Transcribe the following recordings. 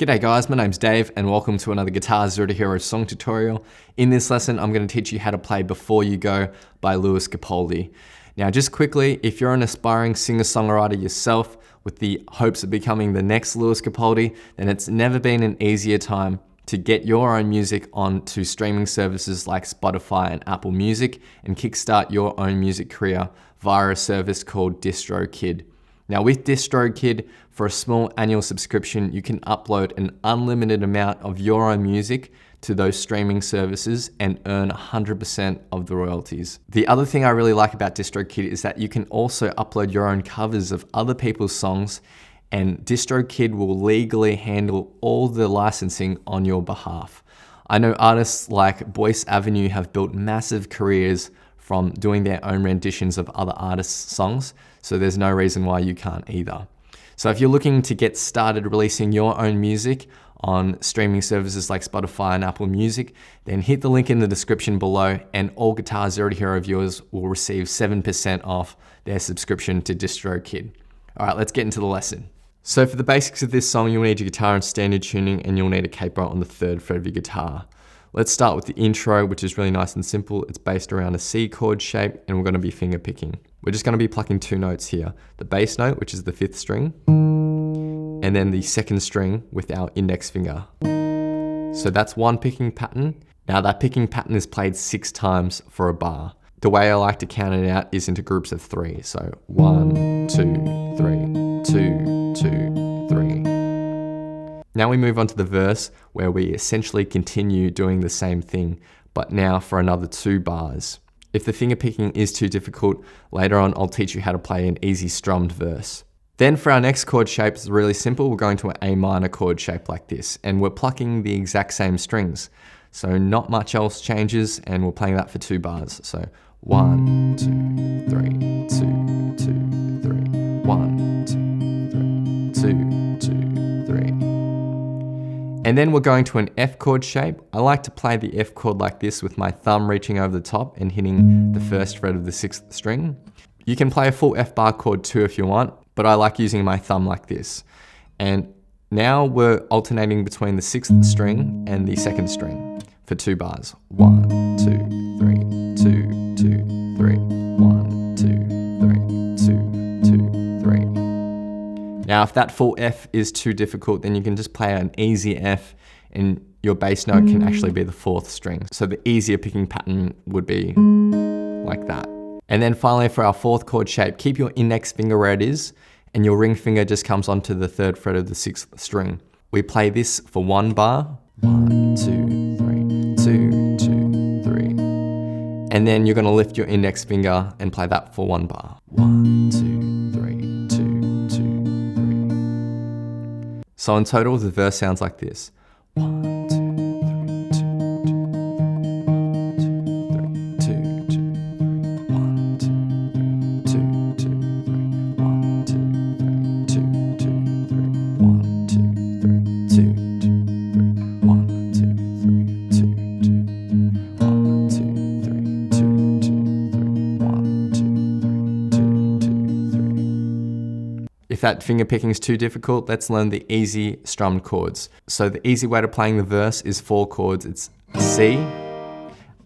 G'day guys, my name's Dave and welcome to another Guitar Zero to Hero song tutorial. In this lesson, I'm going to teach you how to play Before You Go by Capaldi. Now just quickly, if you're an aspiring singer-songwriter yourself with the hopes of becoming the next Capaldi, then it's never been an easier time to get your own music onto streaming services like Spotify and Apple Music and kickstart your own music career via a service called DistroKid. Now with DistroKid, for a small annual subscription, you can upload an unlimited amount of your own music to those streaming services and earn 100% of the royalties. The other thing I really like about DistroKid is that you can also upload your own covers of other people's songs, and DistroKid will legally handle all the licensing on your behalf. I know artists like Boyce Avenue have built massive careers from doing their own renditions of other artists' songs, so there's no reason why you can't either. So if you're looking to get started releasing your own music on streaming services like Spotify and Apple Music, then hit the link in the description below and all Guitar Zero to Hero viewers will receive 7% off their subscription to DistroKid. All right, let's get into the lesson. So for the basics of this song, you'll need your guitar in standard tuning and you'll need a capo on the 3rd fret of your guitar. Let's start with the intro, which is really nice and simple. It's based around a C chord shape and we're going to be finger picking. We're just going to be plucking 2 notes here. The bass note, which is the 5th string, and then the 2nd string with our index finger. So that's one picking pattern. Now that picking pattern is played 6 times for a bar. The way I like to count it out is into groups of 3. So 1, 2, 3, 2, 2, 3. Now we move on to the verse where we essentially continue doing the same thing, but now for another 2 bars. If the finger picking is too difficult, later on I'll teach you how to play an easy strummed verse. Then for our next chord shape, it's really simple. We're going to an A minor chord shape like this, and we're plucking the exact same strings. So not much else changes, and we're playing that for 2 bars. So 1, 2, 3, 2, 2, 3, 1, 2, 3, 2, 2, 3. And then we're going to an F chord shape. I like to play the F chord like this with my thumb reaching over the top and hitting the 1st fret of the 6th string. You can play a full F bar chord too if you want, but I like using my thumb like this. And now we're alternating between the 6th string and the 2nd string for 2 bars. 1, 2, 3, 2, 2, 3, 1, 2, 3, 2, 2, 3. Now, if that full F is too difficult, then you can just play an easy F and your bass note can actually be the 4th string. So the easier picking pattern would be like that. And then finally for our 4th chord shape, keep your index finger where it is and your ring finger just comes onto the 3rd fret of the 6th string. We play this for 1 bar. 1, 2, 3, 2, 2, 3. And then you're gonna lift your index finger and play that for 1 bar. 1, 2, 3, 2, 2, 3. So in total, the verse sounds like this. 1, 2, 3, 2, 2, 2, 1, 2, 3, 2, 2, 3, 1, 2, 3, 2, 2, 3, 1, 2, 3, 2, 2, 3, 1, 2, 3, 2, 2, 1, 2, 3, 2, 2, 3, 1, 2, 3, 2, 2, 3. If that finger picking is too difficult, let's learn the easy strummed chords. So the easy way to playing the verse is 4 chords. It's C,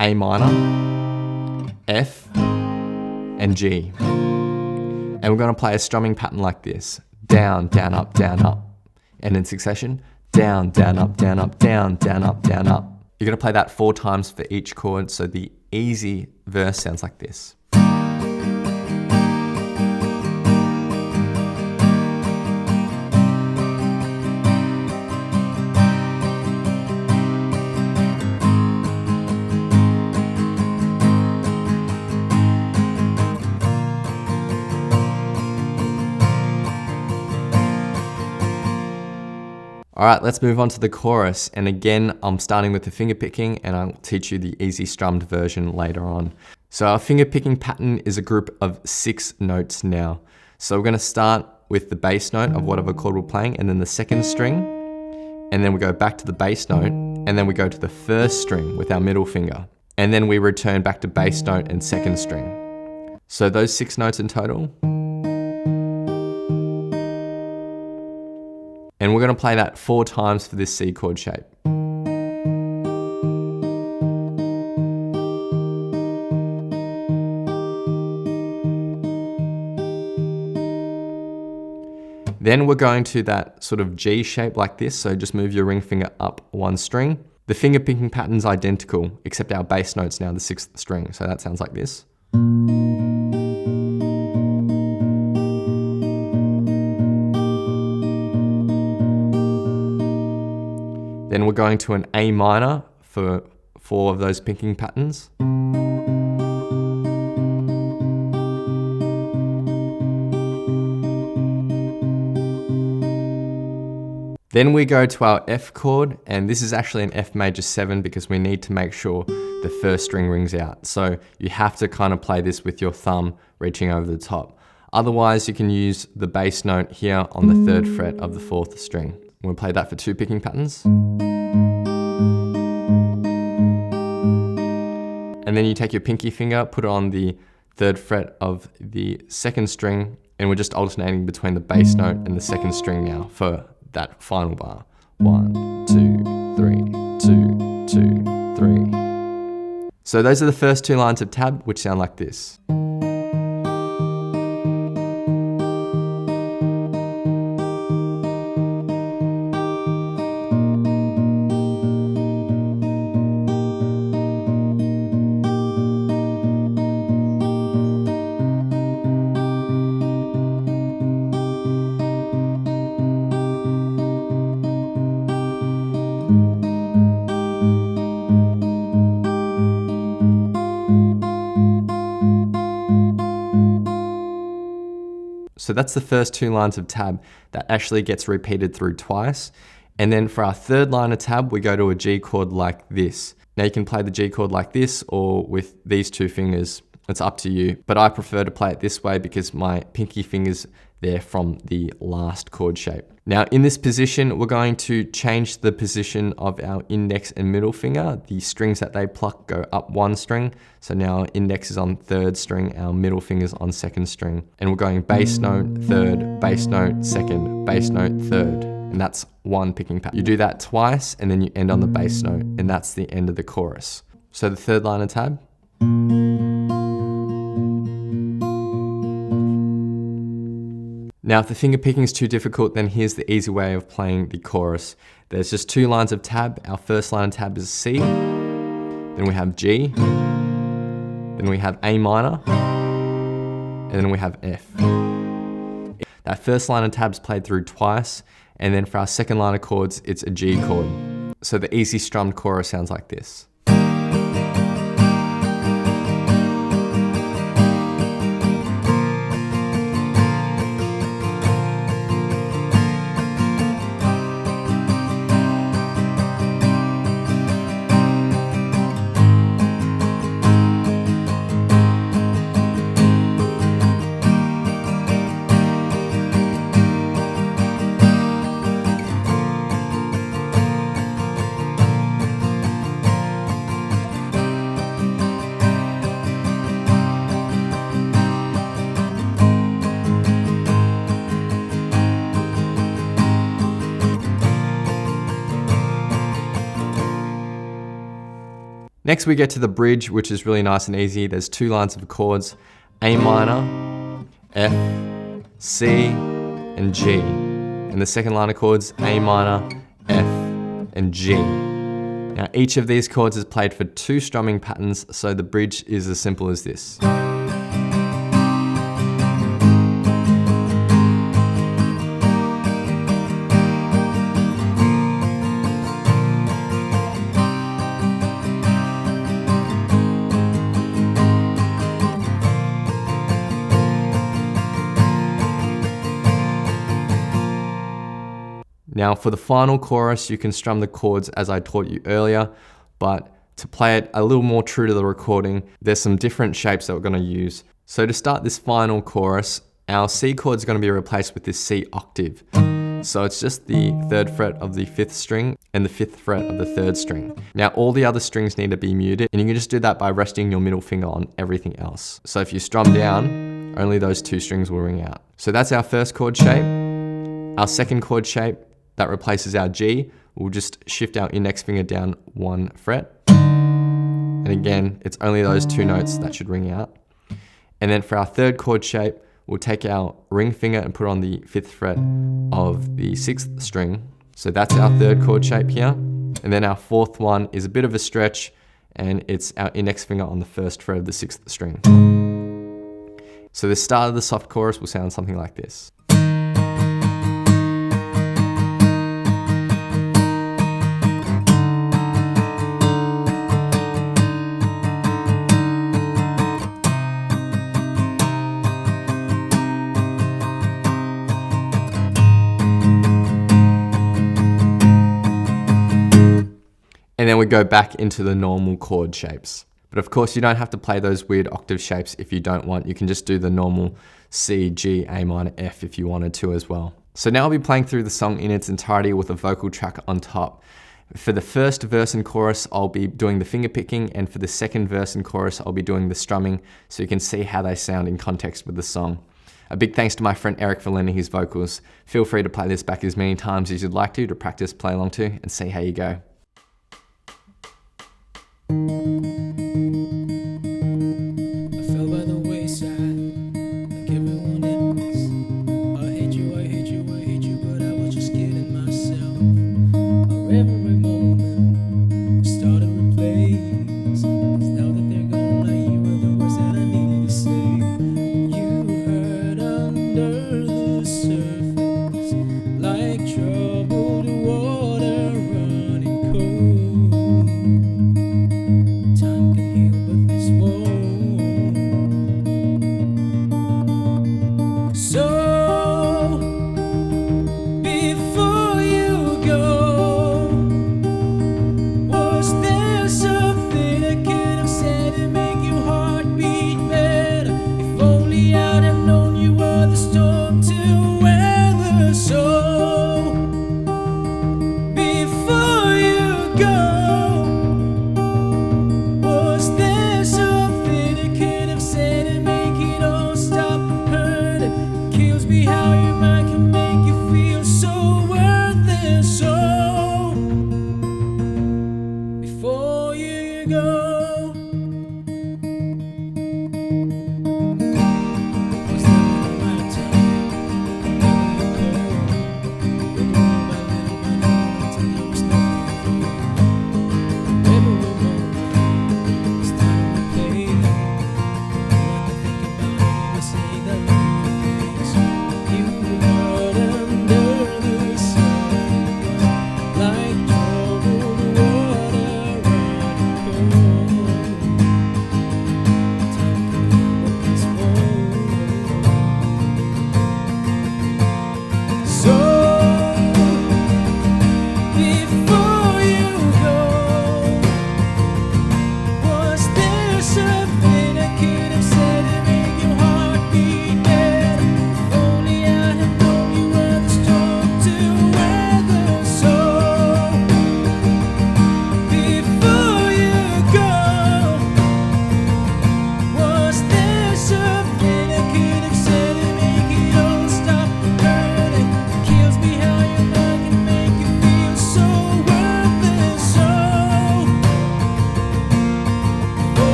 A minor, F, and G. And we're going to play a strumming pattern like this. Down, down, up, down, up. And in succession, down, down, up, down, up, down, down, up, down, up. You're going to play that 4 times for each chord. So the easy verse sounds like this. All right, let's move on to the chorus. And again, I'm starting with the finger picking and I'll teach you the easy strummed version later on. So our finger picking pattern is a group of 6 notes now. So we're gonna start with the bass note of whatever chord we're playing and then the 2nd string. And then we go back to the bass note and then we go to the 1st string with our middle finger. And then we return back to bass note and 2nd string. So those 6 notes in total. And we're going to play that 4 times for this C chord shape. Then we're going to that sort of G shape like this, so just move your ring finger up 1 string. The finger picking pattern's identical, except our bass note's now the 6th string, so that sounds like this. Then we're going to an A minor for 4 of those picking patterns. Then we go to our F chord, and this is actually an F major 7 because we need to make sure the 1st string rings out. So you have to kind of play this with your thumb reaching over the top. Otherwise, you can use the bass note here on the 3rd fret of the 4th string. We'll play that for 2 picking patterns. And then you take your pinky finger, put it on the 3rd fret of the 2nd string, and we're just alternating between the bass note and the 2nd string now for that final bar. 1, 2, 3, 2, 2, 3. So those are the first 2 lines of tab, which sound like this. So that's the first 2 lines of tab that actually gets repeated through twice. And then for our 3rd line of tab, we go to a G chord like this. Now you can play the G chord like this or with these 2 fingers. It's up to you, but I prefer to play it this way because my pinky finger's there from the last chord shape. Now in this position, we're going to change the position of our index and middle finger. The strings that they pluck go up 1 string. So now our index is on 3rd string, our middle finger's on 2nd string. And we're going bass note, 3rd, bass note, 2nd, bass note, 3rd. And that's 1 picking pattern. You do that twice and then you end on the bass note, and that's the end of the chorus. So the 3rd line of tab. Now, if the finger picking is too difficult, then here's the easy way of playing the chorus. There's just 2 lines of tab. Our first line of tab is C, then we have G, then we have A minor, and then we have F. That first line of tab is played through twice, and then for our 2nd line of chords, it's a G chord. So the easy strummed chorus sounds like this. Next we get to the bridge, which is really nice and easy. There's 2 lines of chords, A minor, F, C, and G. And the 2nd line of chords, A minor, F, and G. Now each of these chords is played for 2 strumming patterns, so the bridge is as simple as this. Now for the final chorus, you can strum the chords as I taught you earlier, but to play it a little more true to the recording, there's some different shapes that we're going to use. So to start this final chorus, our C chord is going to be replaced with this C octave. So it's just the 3rd fret of the 5th string and the 5th fret of the 3rd string. Now all the other strings need to be muted, and you can just do that by resting your middle finger on everything else. So if you strum down, only those 2 strings will ring out. So that's our first chord shape. Our second chord shape that replaces our G. We'll just shift our index finger down 1 fret. And again, it's only those 2 notes that should ring out. And then for our third chord shape, we'll take our ring finger and put it on the 5th fret of the 6th string. So that's our third chord shape here. And then our fourth one is a bit of a stretch, and it's our index finger on the 1st fret of the 6th string. So the start of the soft chorus will sound something like this. And then we go back into the normal chord shapes. But of course, you don't have to play those weird octave shapes if you don't want. You can just do the normal C, G, A minor, F if you wanted to as well. So now I'll be playing through the song in its entirety with a vocal track on top. For the first verse and chorus, I'll be doing the finger picking, and for the second verse and chorus, I'll be doing the strumming, so you can see how they sound in context with the song. A big thanks to my friend Eric for lending his vocals. Feel free to play this back as many times as you'd like to practice, play along to, and see how you go. I fell by the wayside, like everyone else. I hate you, I hate you, I hate you, but I was just kidding myself. Our every moment started to replace. 'Cause now that they're gone, I hear the words that I needed to say. You hurt under the surface, like troubled water running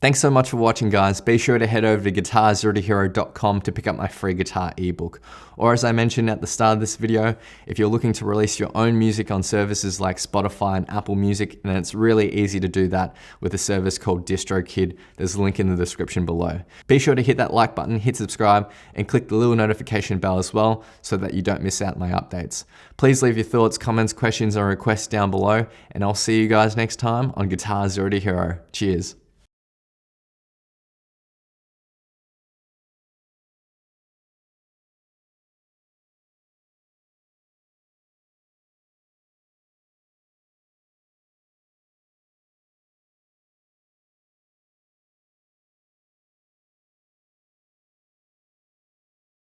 Thanks so much for watching, guys. Be sure to head over to guitarzerotohero.com to pick up my free guitar ebook. Or as I mentioned at the start of this video, if you're looking to release your own music on services like Spotify and Apple Music, then it's really easy to do that with a service called DistroKid. There's a link in the description below. Be sure to hit that like button, hit subscribe, and click the little notification bell as well so that you don't miss out my updates. Please leave your thoughts, comments, questions, or requests down below, and I'll see you guys next time on Guitar Zero to Hero. Cheers.